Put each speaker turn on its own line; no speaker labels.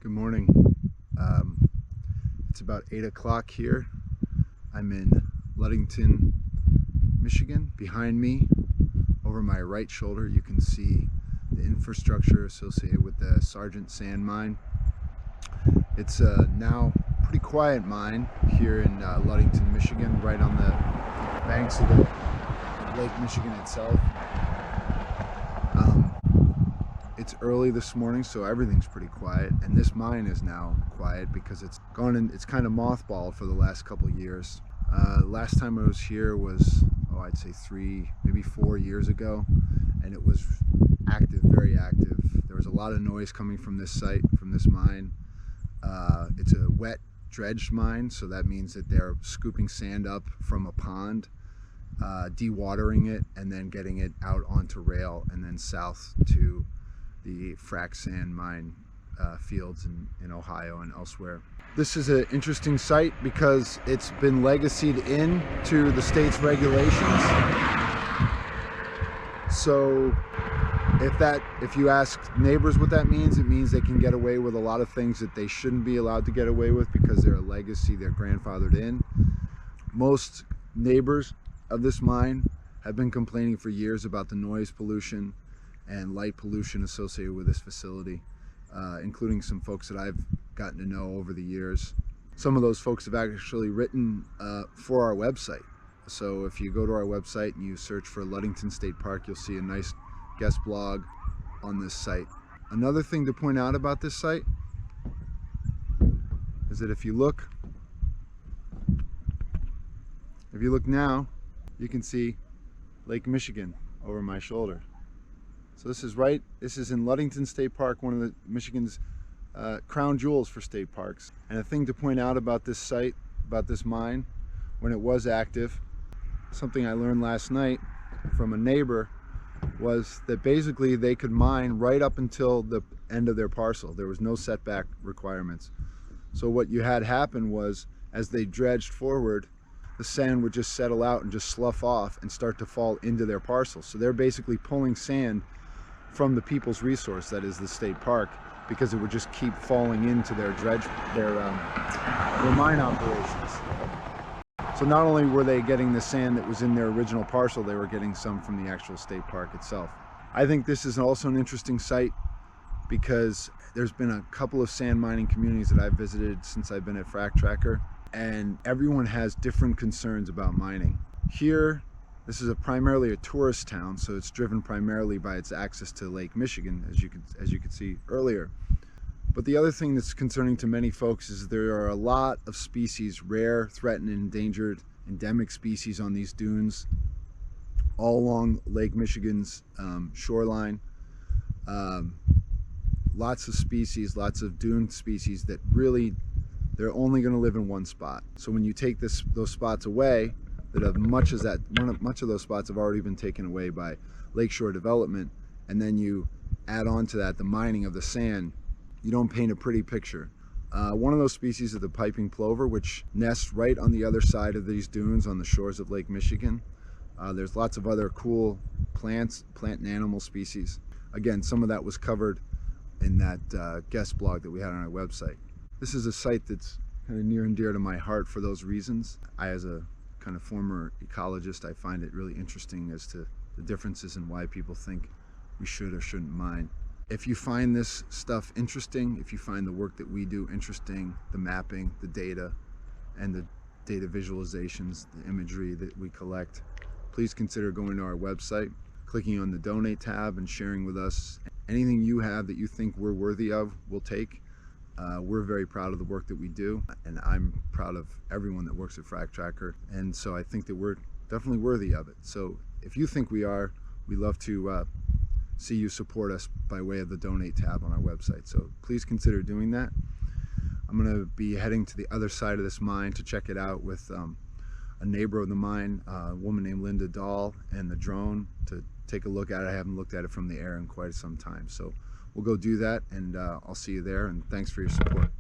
Good morning. It's about 8 o'clock here. I'm in Ludington, Michigan. Behind me, over my right shoulder, you can see the infrastructure associated with the Sargent Sand mine. It's a now pretty quiet mine here in Ludington, Michigan, right on the banks of Lake Michigan itself. It's early this morning, so everything's pretty quiet, and this mine is now quiet because it's kind of mothballed for the last couple years. Last time I was here was, I'd say 3, maybe 4 years ago, and it was active, very active. There was a lot of noise coming from this site, from this mine. It's a wet, dredged mine, so that means that they're scooping sand up from a pond, dewatering it, and then getting it out onto rail and then south to the frac sand mine fields in Ohio and elsewhere. This is an interesting site because it's been legacied into the state's regulations. So if you ask neighbors what that means, it means they can get away with a lot of things that they shouldn't be allowed to get away with because they're a legacy, they're grandfathered in. Most neighbors of this mine have been complaining for years about the noise pollution and light pollution associated with this facility, including some folks that I've gotten to know over the years. Some of those folks have actually written for our website. So if you go to our website and you search for Ludington State Park, you'll see a nice guest blog on this site. Another thing to point out about this site is that if you look now, you can see Lake Michigan over my shoulder. So this is in Ludington State Park, one of the Michigan's crown jewels for state parks. And a thing to point out about this site, about this mine, when it was active, something I learned last night from a neighbor was that basically they could mine right up until the end of their parcel. There was no setback requirements. So what you had happen was, as they dredged forward, the sand would just settle out and just slough off and start to fall into their parcel. So they're basically pulling sand from the people's resource, that is the state park, because it would just keep falling into their mine operations. So not only were they getting the sand that was in their original parcel, they were getting some from the actual state park itself. I think this is also an interesting site because there's been a couple of sand mining communities that I've visited since I've been at Frac Tracker, and everyone has different concerns about mining. Here, this is primarily a tourist town, so it's driven primarily by its access to Lake Michigan, as you could see earlier. But the other thing that's concerning to many folks is there are a lot of species, rare, threatened, endangered, endemic species on these dunes, all along Lake Michigan's shoreline. Lots of species, lots of dune species that really, they're only going to live in one spot. So when you take those spots away, much of those spots have already been taken away by lakeshore development, and then you add on to that the mining of the sand, you don't paint a pretty picture. One of those species is the piping plover, which nests right on the other side of these dunes on the shores of Lake Michigan. There's lots of other cool plant and animal species. Again, some of that was covered in that guest blog that we had on our website. This is a site that's kind of near and dear to my heart for those reasons. As a kind of former ecologist, I find it really interesting as to the differences in why people think we should or shouldn't mine. If you find this stuff interesting, if you find the work that we do interesting, the mapping, the data, and the data visualizations, the imagery that we collect, please consider going to our website, clicking on the donate tab and sharing with us. Anything you have that you think we're worthy of, we'll take. We're very proud of the work that we do, and I'm proud of everyone that works at Frac Tracker, and so I think that we're definitely worthy of it. So if you think we are, we'd love to see you support us by way of the donate tab on our website. So please consider doing that. I'm going to be heading to the other side of this mine to check it out with a neighbor of the mine, a woman named Linda Dahl, and the drone to take a look at it. I haven't looked at it from the air in quite some time. So we'll go do that, and I'll see you there, and thanks for your support.